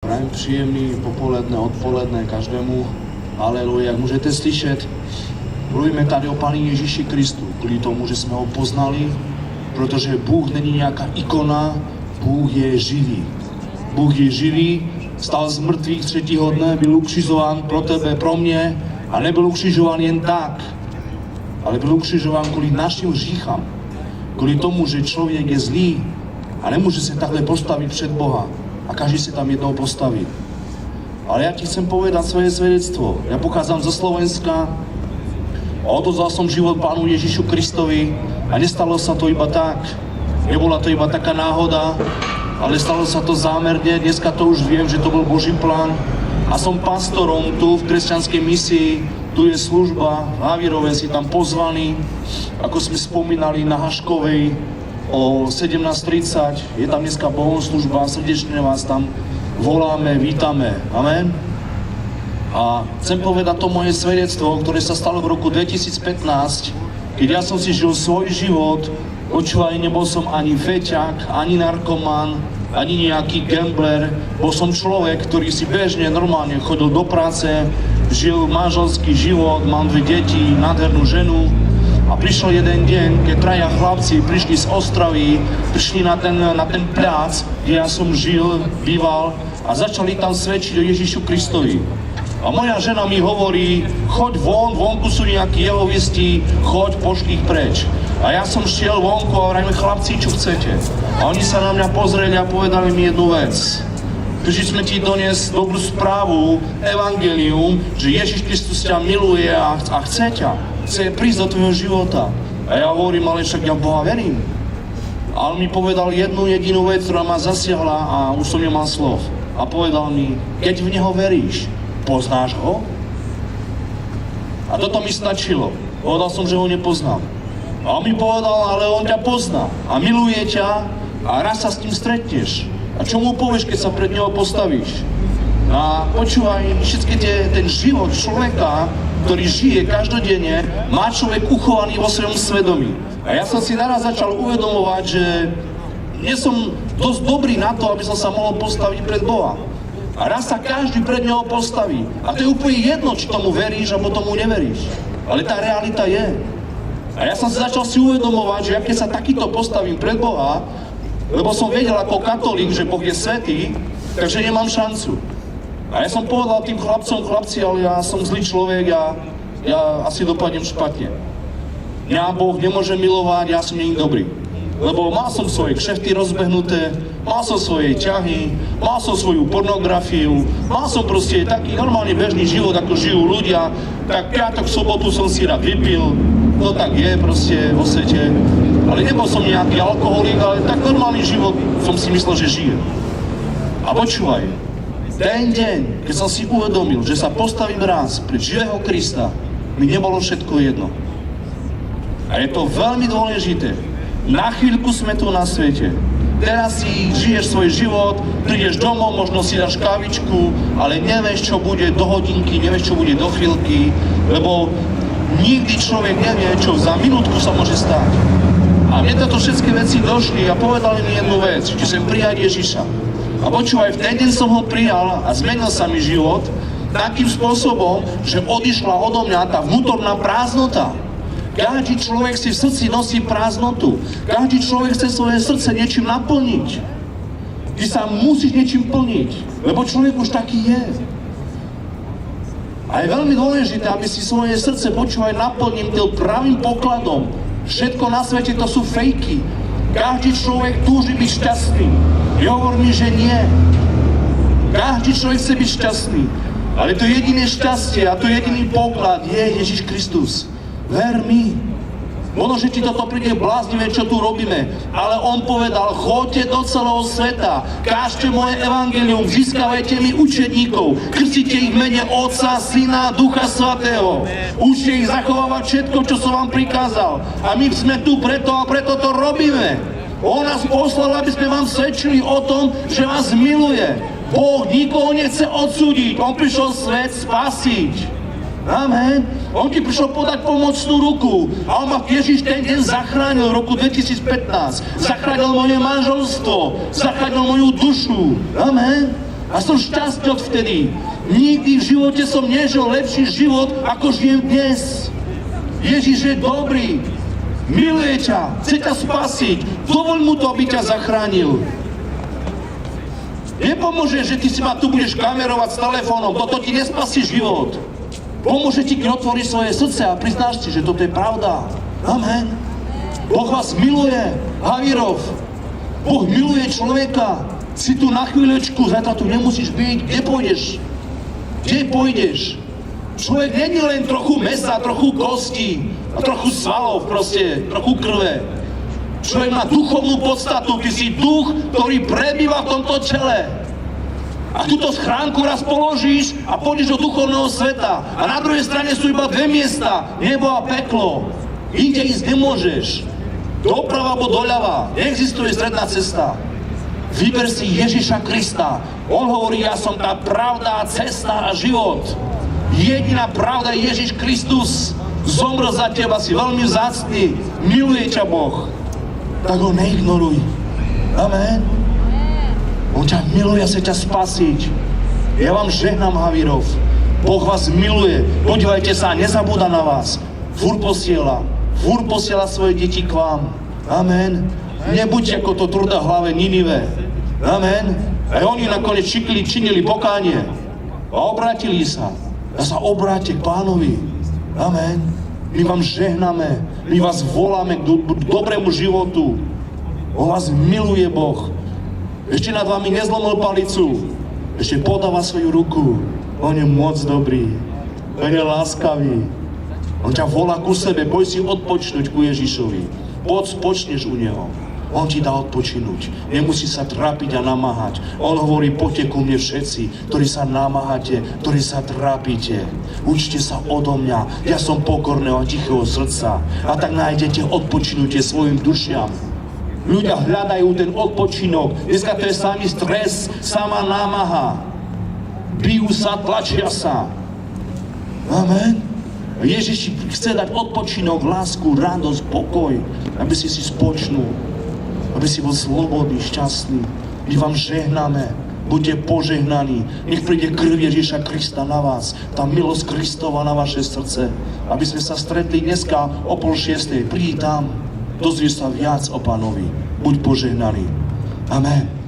Prajem příjemný popoledne, odpoledne každému. Aleluja, jak můžete slyšet, mluvíme tady o Pánu Ježíši Kristu, kvůli tomu, že jsme ho poznali, protože Bůh není nějaká ikona, Bůh je živý. Bůh je živý, stal z mrtvých třetího dne, byl ukřižován pro tebe, pro mě a nebyl ukřižován jen tak, ale byl ukřižován kvůli našim hříchám, kvůli tomu, že člověk je zlý a nemůže se takhle postavit před Boha a každý se tam jednou postaví. Ale ja ti chcem povedať svoje svedectvo. Ja pochádzam zo Slovenska a odozdal som život Pánu Ježišu Kristovi a nestalo sa to iba tak. Nebola to iba taká náhoda, ale stalo sa to zámerne. Dneska to už viem, že to bol Boží plán. A som pastorom tu v kresťanskej misii. Tu je služba, v Havírovej si tam pozvaný. Ako sme spomínali na Haškovej o 17:30. Je tam dneska bohoslužba, srdečne vás tam voláme, vítame. Amen. A chcem povedať to moje svedectvo, ktoré sa stalo v roku 2015, keď ja som si žil svoj život. Počúvaj, nebol som ani feťak, ani narkoman, ani nejaký gambler. Bol som človek, ktorý si bežne, normálne chodil do práce, žil manželský život, mám 2 deti, nádhernú ženu. A prišiel jeden deň, keď traja chlapci prišli z Ostravy, prišli na ten pľac, kde ja som žil, býval a začali tam svedčiť o Ježišu Kristovi. A moja žena mi hovorí, choď vonku sú nejakí jehovisti, choď, pošli ich preč. A ja som šiel vonku a hovorím, chlapci, čo chcete? A oni sa na mňa pozreli a povedali mi jednu vec. Prišli sme ti doniesť dobrú správu, evangelium, že Ježiš Kristus ťa miluje a chce prísť do tvojho života. A ja hovorím, ale však ja v Boha verím. A on mi povedal jednu jedinú vec, ktorá ma zasiahla a už som nemal slov. A povedal mi, keď v Neho veríš, poznáš Ho? A toto mi stačilo. Povedal som, že Ho nepoznám. A on mi povedal, ale On ťa pozná a miluje ťa a raz sa s ním stretneš. A čo mu povieš, keď sa pred Neho postavíš? A počúvaj, všetky ten život človeka, ktorý žije každodenne, má človek uchovaný vo svojom svedomí. A ja som si naraz začal uvedomovať, že nie som dosť dobrý na to, aby som sa mohol postaviť pred Boha. A raz sa každý pred Neho postaví. A to je úplne jedno, či tomu veríš, alebo tomu neveríš. Ale tá realita je. A ja som si začal uvedomovať, že aké sa takýto postavím pred Boha, lebo som vedel ako katolík, že Boh je svätý, takže nemám šancu. A ja som povedal tým chlapcom, chlapci, ale ja som zlý človek a ja asi dopadnem špatne. Mňa Boh nemôže milovať, ja som nie dobrý. Lebo mal som svoje kšefty rozbehnuté, mal som svoje ťahy, mal som svoju pornografiu, mal som proste taký normálne bežný život, ako žijú ľudia. Tak piatok, sobotu som si rád vypil, to tak je proste vo svete. Ale nebol som nejaký alkoholík, ale tak normálny život som si myslel, že žijem. A počúvaj, ten deň, keď som si uvedomil, že sa postavím raz pred živého Krista, mi nebolo všetko jedno. A je to veľmi dôležité. Na chvíľku sme tu na svete. Teraz si žiješ svoj život, prídeš domov, možno si dáš kávičku, ale nevieš, čo bude do hodinky, nevieš, čo bude do chvíľky, lebo nikdy človek nevie, čo za minútku sa môže stať. A mne toto všetky veci došli a povedali mi jednu vec, že chcem prijať Ježiša. A počúvaj, v ten deň som ho prijal a zmenil sa mi život takým spôsobom, že odišla odo mňa tá vnútorná prázdnota. Každý človek si v srdci nosí prázdnotu. Každý človek chce svoje srdce niečím naplniť. Ty sa musíš niečím plniť, lebo človek už taký je. A je veľmi dôležité, aby si svoje srdce, počúvaj, naplním tým pravým pokladom. Všetko na svete to sú fejky. Každý človek túži byť šťastný. Hovor mi, že nie. Každý človek chce byť šťastný. Ale to jediné šťastie a to jediný poklad je Ježiš Kristus. Ver mi. Možno, že ti toto príde bláznivé, čo tu robíme, ale on povedal, choďte do celého sveta, kážte moje evangelium, získavajte mi učeníkov, krstite ich v mene Otca, Syna, Ducha Svätého. Učte ich zachovávať všetko, čo som vám prikázal. A my sme tu preto a preto to robíme. On nás poslal, aby sme vám svedčili o tom, že vás miluje. Boh nikoho nechce odsúdiť, on prišiel svet spasiť. Amen. On ti prišiel podať pomocnú ruku a on ma Ježiš ten deň zachránil v roku 2015. Zachránil moje manželstvo, zachránil moju dušu. Amen. A som šťastný odvtedy. Nikdy v živote som nežil lepší život, ako žijem dnes. Ježiš je dobrý. Miluje ťa. Chce ťa spasiť. Dovoľ mu to, aby ťa zachránil. Nepomôže, že ty si ma tu budeš kamerovať s telefónom. Toto ti nespasí život. Pomôže ti, keď otvoríš svoje srdce a priznáš si, že toto je pravda. Amen. Boh vás miluje. Havirov. Boh miluje človeka. Si tu na chvíľočku, zajtra tu nemusíš byť. Kde pôjdeš? Kde pôjdeš? Človek není len trochu mesa, trochu kosti a trochu svalov proste, trochu krve. Človek má duchovnú podstatu, ty si duch, ktorý prebýva v tomto tele. A túto schránku raz položíš a pôjdeš do duchovného sveta. A na druhej strane sú iba dve miesta, nebo a peklo. Inde ísť nemôžeš. Doprava alebo doľava. Neexistuje stredná cesta. Vyber si Ježiša Krista. On hovorí, ja som tá pravda, cesta a život. Jediná pravda je Ježiš Kristus. Zomrel za teba, si veľmi vzácny. Miluje ťa Boh. Tak ho neignoruj. Amen. On ťa miluje, chce ťa spasiť. Ja vám žehnám, Havirov. Boh vás miluje. Podívajte sa, nezabúda na vás. Fúr posiela svoje deti k vám. Amen. Nebuďte ako to trúda hlave Ninive. Amen. Aj oni nakoniec činili pokánie. A obratili sa. A sa obráte k Pánovi. Amen. My vám žehname. My vás voláme k dobrému životu. On vás miluje Boh. Ešte nad vami nezlomil palicu. Ešte podáva svoju ruku. On je moc dobrý. On je láskavý. On ťa volá ku sebe. Boj si odpočnúť ku Ježišovi. Poď, počneš u Neho. On ti dá odpočinúť. Nemusí sa trápiť a namáhať. On hovorí, poďte ku mne všetci, ktorí sa namáhate, ktorí sa trápite. Učte sa odo mňa. Ja som pokorného a tichého srdca. A tak nájdete odpočinutie svojim dušiam. Ľudia hľadajú ten odpočinok. Dneska to je samý stres, sama námaha. Bijú sa, tlačia sa. Amen. Ježiš chce dať odpočinok, lásku, radosť, pokoj, aby si spočnul. Aby si bol slobodný, šťastný. My vám žehnáme. Buďte požehnaní. Nech príde krv Ježiša Krista na vás. Tá milosť Kristova na vaše srdce. Aby sme sa stretli dneska o 5:30. Prídi tam. Dozvieš sa viac o Pánovi. Buď požehnaný. Amen.